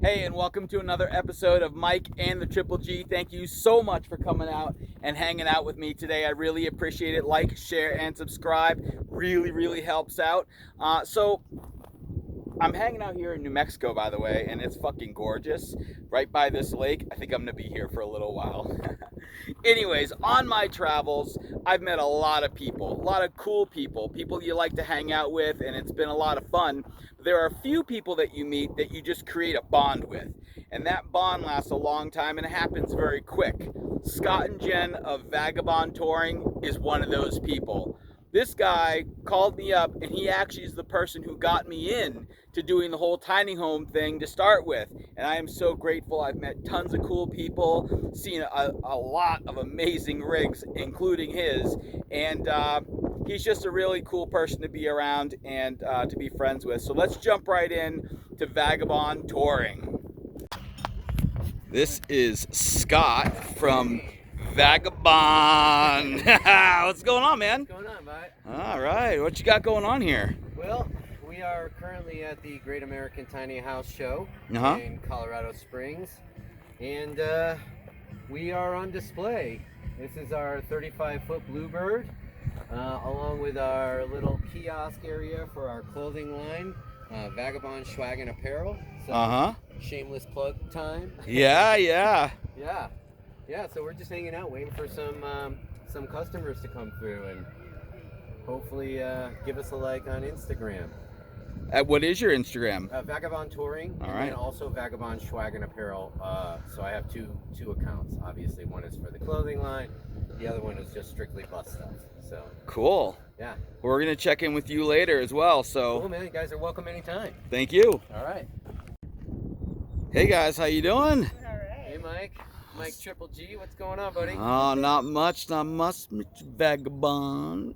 Hey, and welcome to another episode of Mike and the Triple G. Thank you so much for coming out and hanging out with me today. I really appreciate it. Like, share, and subscribe. Really helps out. So I'm hanging out here in New Mexico, by the way, and it's fucking gorgeous. Right by this lake. I think I'm going to be here for a little while. Anyways, on my travels, I've met a lot of people, a lot of cool people you like to hang out with, and it's been a lot of fun. But there are a few people that you meet that you just create a bond with, and that bond lasts a long time and it happens very quick. Scott and Jen of Vagabond Touring is one of those people. This guy called me up, and he actually is the person who got me in to doing the whole tiny home thing to start with. And I am so grateful. I've met tons of cool people, seen a lot of amazing rigs, including his. And he's just a really cool person to be around and to be friends with. So let's jump right in to Vagabond Touring. This is Scott from Vagabond. What's going on, man? What's going on, mate? All right, what you got going on here? Well, we are currently at the Great American Tiny House Show in Colorado Springs, and we are on display. This is our 35-foot Bluebird, along with our little kiosk area for our clothing line, Vagabond Swag Apparel. So, shameless plug time. Yeah. Yeah, so we're just hanging out, waiting for some customers to come through and hopefully give us a like on Instagram. What is your Instagram? Vagabond Touring, All and right. then also Vagabond Swag Apparel. So I have two accounts. Obviously, one is for the clothing line, the other one is just strictly bus stuff. So Cool. yeah, We're gonna check in with you later as well. So cool, man. You guys are welcome anytime. thank you. All right. Hey guys, how you doing? Hey, Mike Triple G, what's going on, buddy? Oh, not much, Mr. Vagabond.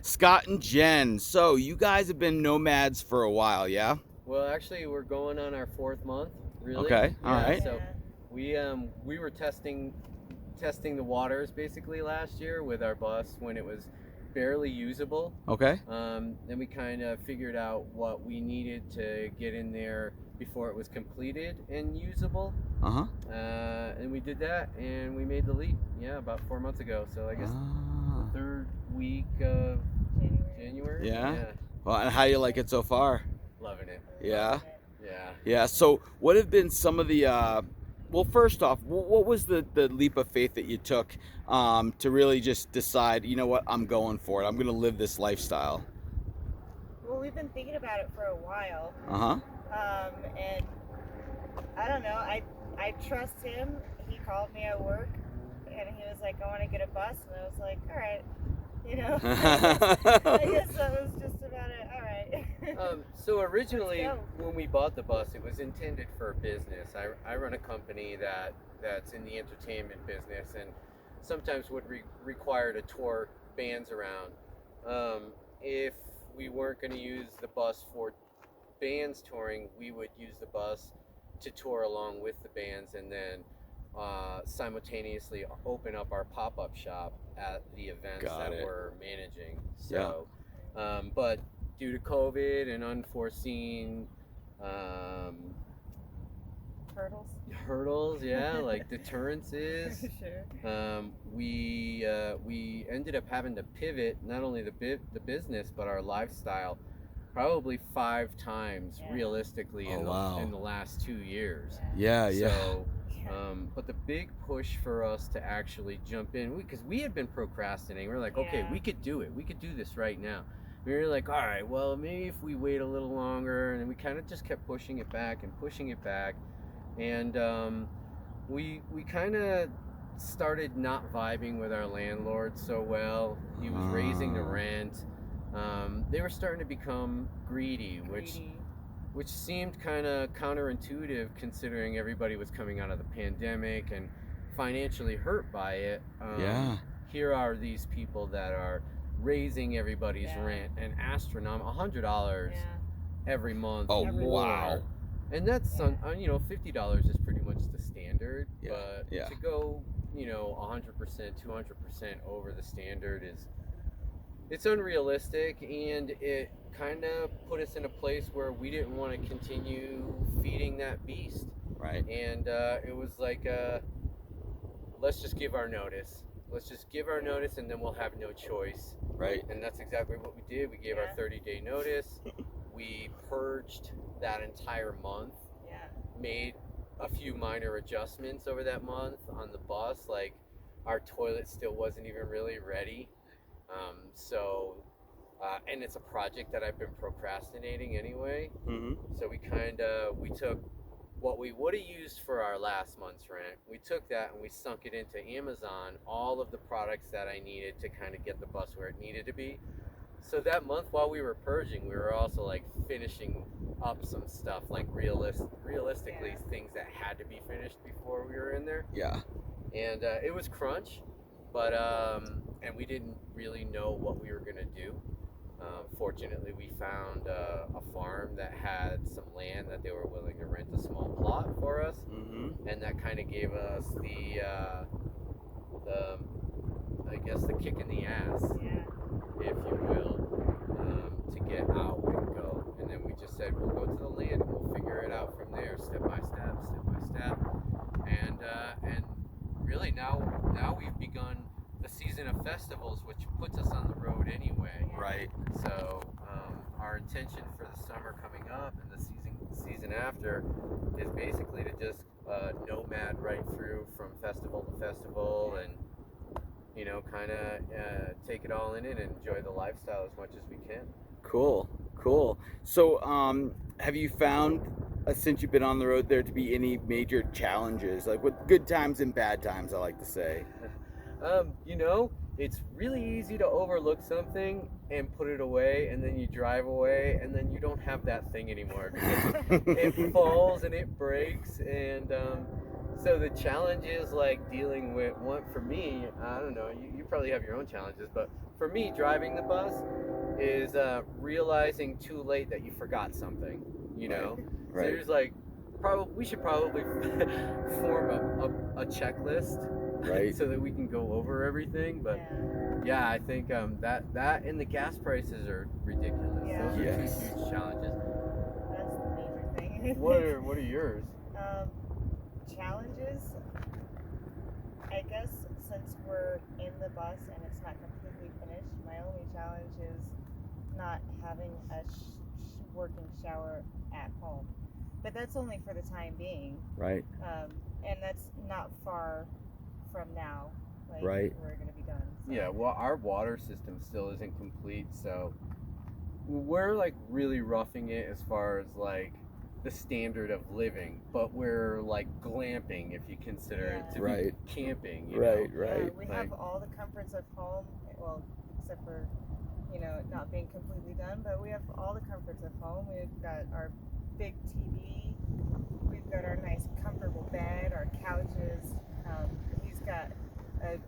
Scott and Jen. So you guys have been nomads for a while, yeah? Well, actually, we're going on our 4th month. Really? Okay. All right. So we were testing the waters basically last year with our bus when it was barely usable. Okay. Then we kind of figured out what we needed to get in there before it was completed and usable. And we did that, and we made the leap. Yeah, about 4 months ago. So I guess the 3rd week of January. Yeah. Well, and how you like it so far? Loving it. Yeah. Yeah. Yeah. So, what have been some of the? Well, first off, what was the leap of faith that you took to really just decide? You know what? I'm going for it. I'm going to live this lifestyle. Well, we've been thinking about it for a while. And I don't know. I trust him. He called me at work, and he was like, "I want to get a bus," and I was like, "All right." You know. I guess that was just about it. All right. So originally, when we bought the bus, it was intended for business. I run a company that's in the entertainment business, and sometimes would require to tour bands around. If we weren't going to use the bus for bands touring, we would use the bus to tour along with the bands, and then simultaneously open up our pop-up shop at the events we're managing. So, but due to COVID and unforeseen hurdles, yeah, like deterrences, we ended up having to pivot not only the business but our lifestyle probably 5 times realistically in the last 2 years. So, but the big push for us to actually jump in, because we had been procrastinating. We were like, okay, we could do it. We could do this right now. We were like, all right, well, maybe if we wait a little longer. And then we kind of just kept pushing it back. And we kind of started not vibing with our landlord so well. He was raising the rent. They were starting to become greedy, which seemed kind of counterintuitive considering everybody was coming out of the pandemic and financially hurt by it. Here are these people that are raising everybody's rent an astronomical $100 every month. Oh, wow. And that's $50 is pretty much the standard. But to go 100%, 200% over the standard it's unrealistic, and kind of put us in a place where we didn't want to continue feeding that beast. Right. And it was like, let's just give our notice. Let's just give our notice, and then we'll have no choice. Right. And that's exactly what we did. We gave our 30-day notice. We purged that entire month. Yeah. Made a few minor adjustments over that month on the bus. Like, our toilet still wasn't even really ready. And it's a project that I've been procrastinating anyway. Mm-hmm. So we took what we would have used for our last month's rent. We took that and we sunk it into Amazon, all of the products that I needed to kind of get the bus where it needed to be. So that month while we were purging, we were also like finishing up some stuff, like realistically things that had to be finished before we were in there. Yeah. And it was crunch, but and we didn't really know what we were gonna do. Fortunately, we found a farm that had some land that they were willing to rent a small plot for us, and that kind of gave us the I guess the kick in the ass, if you will, to get out and go. And then we just said we'll go to the land and we'll figure it out from there, step by step, and really now we've begun the season of festivals, which puts us on the road anyway. Right. So our intention for the summer coming up and the season after is basically to just nomad right through from festival to festival, and kind of take it all in and enjoy the lifestyle as much as we can. Cool. So have you found, since you've been on the road there, to be any major challenges, like with good times and bad times, I like to say? It's really easy to overlook something and put it away, and then you drive away, and then you don't have that thing anymore because it falls and it breaks. And so the challenge is like dealing with one. For me, I don't know, you probably have your own challenges, but for me, driving the bus is realizing too late that you forgot something. Right. So there's like, we should probably form a checklist. Right. So that we can go over everything. But yeah, I think that and the gas prices are ridiculous. Yeah. Those are two huge challenges. That's the major thing. What are yours? Challenges, I guess, since we're in the bus and it's not completely finished, my only challenge is not having a working shower at home. But that's only for the time being. Right. And that's not far from now. Like, right. We're going to be done. So. Yeah, well, our water system still isn't complete, so we're like really roughing it as far as like the standard of living, but we're like glamping, if you consider it to be camping. You know? We have all the comforts of home, well, except for not being completely done, but we have all the comforts of home. We've got our big TV, we've got our nice comfortable bed, our couches. He's got an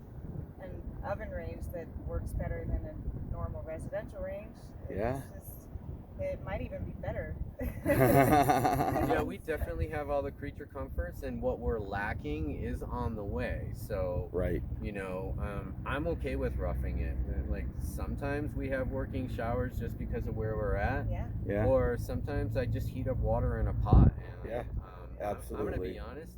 oven range that works better than a normal residential range. It might even be better. Yeah, we definitely have all the creature comforts, and what we're lacking is on the way. So, I'm okay with roughing it. Like, sometimes we have working showers just because of where we're at. Yeah. Or sometimes I just heat up water in a pot. And, absolutely. I'm gonna be honest.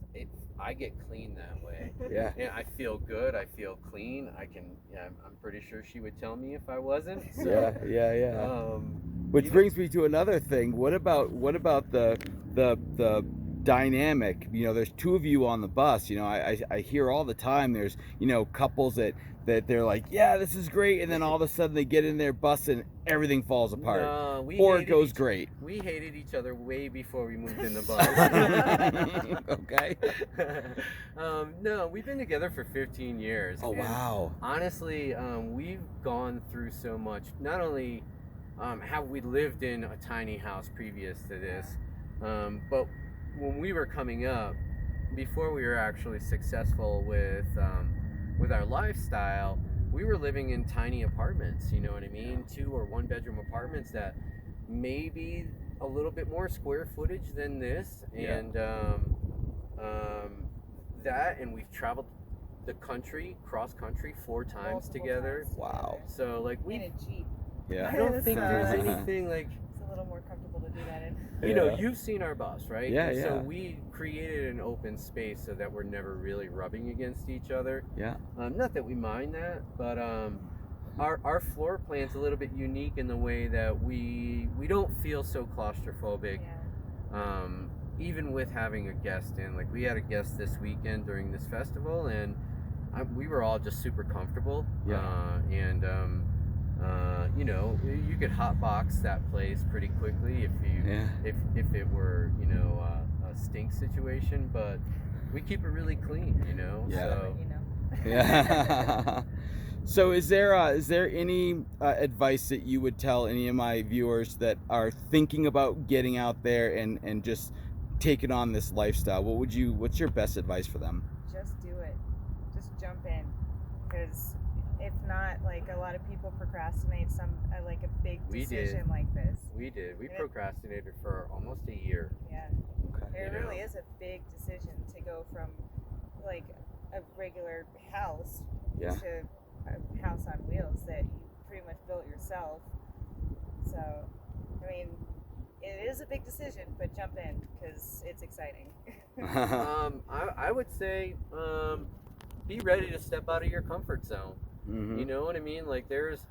I get clean that way. Yeah. And I feel good. I feel clean. I'm pretty sure she would tell me if I wasn't. So, yeah. Which brings me to another thing. What about the dynamic? There's two of you on the bus. I hear all the time. There's couples that they're like, yeah, this is great, and then all of a sudden they get in their bus and everything falls apart. Or it goes great. We hated each other way before we moved in the bus. Okay. No, we've been together for 15 years. Oh, wow. Honestly, we've gone through so much. Not only have we lived in a tiny house previous to this, but when we were coming up, before we were actually successful with our lifestyle, we were living in tiny apartments, you know what I mean? 2 or 1 bedroom apartments that maybe a little bit more square footage than this. And and we've traveled the country, cross country, 4 times together. Times. Wow. So like in a Jeep. Yeah. I don't think there's anything like. It's a little more comfortable to do that in. You know, you've seen our bus, right? Yeah, and yeah. So we created an open space so that we're never really rubbing against each other. Yeah. Not that we mind that, but our floor plan's a little bit unique in the way that we don't feel so claustrophobic. Yeah. Even with having a guest in, like we had a guest this weekend during this festival, and we were all just super comfortable. Yeah. You know, you could hotbox that place pretty quickly if it were, you know, a stink situation, but we keep it really clean, you know. Yeah. So, You know. Yeah. So is there any advice that you would tell any of my viewers that are thinking about getting out there and just taking on this lifestyle? What's your best advice for them? Just do it. Just jump in, because if not, like a lot of people procrastinate like a big decision like this. We did. We procrastinated for almost a year. Yeah. Okay. It really is a big decision to go from like a regular house Yeah. to a house on wheels that you pretty much built yourself. So, I mean, it is a big decision, but jump in because it's exciting. I would say be ready to step out of your comfort zone. Mm-hmm. You know what I mean? Like there's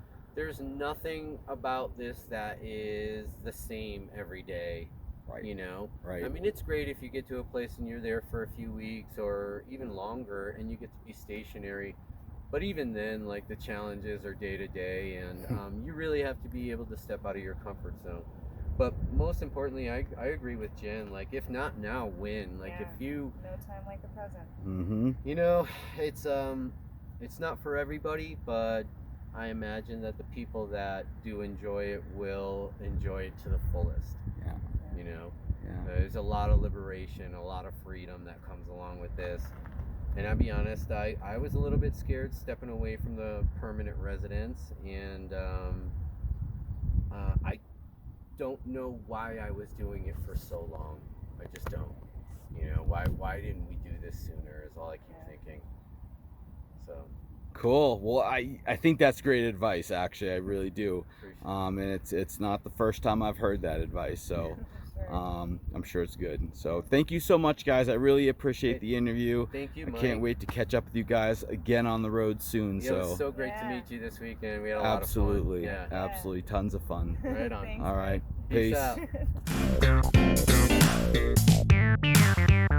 nothing about this that is the same every day. Right. You know? Right. I mean, it's great if you get to a place and you're there for a few weeks or even longer and you get to be stationary. But even then, like the challenges are day to day, and you really have to be able to step out of your comfort zone. But most importantly, I agree with Jen. Like, if not now, when? Like, Yeah. if you, No time like the present. Mm-hmm. you know, it's not for everybody, but I imagine that the people that do enjoy it will enjoy it to the fullest. Yeah. You know, Yeah. there's a lot of liberation, a lot of freedom that comes along with this. And I'll be honest, I was a little bit scared stepping away from the permanent residence, and I don't know why I was doing it for so long. I just don't. You know, why didn't we do this sooner is all I keep thinking. So. Cool. Well, I think that's great advice. Actually, I really do. Appreciate And it's not the first time I've heard that advice. So. I'm sure it's good. So thank you so much, guys. I really appreciate the interview. Thank you, I Mike. can't wait to catch up with you guys again on the road soon. Yeah, it was so great to meet you this weekend. We had a lot of fun. Absolutely. Absolutely. Tons of fun. Right on. Thanks, All right. Peace Peace. out.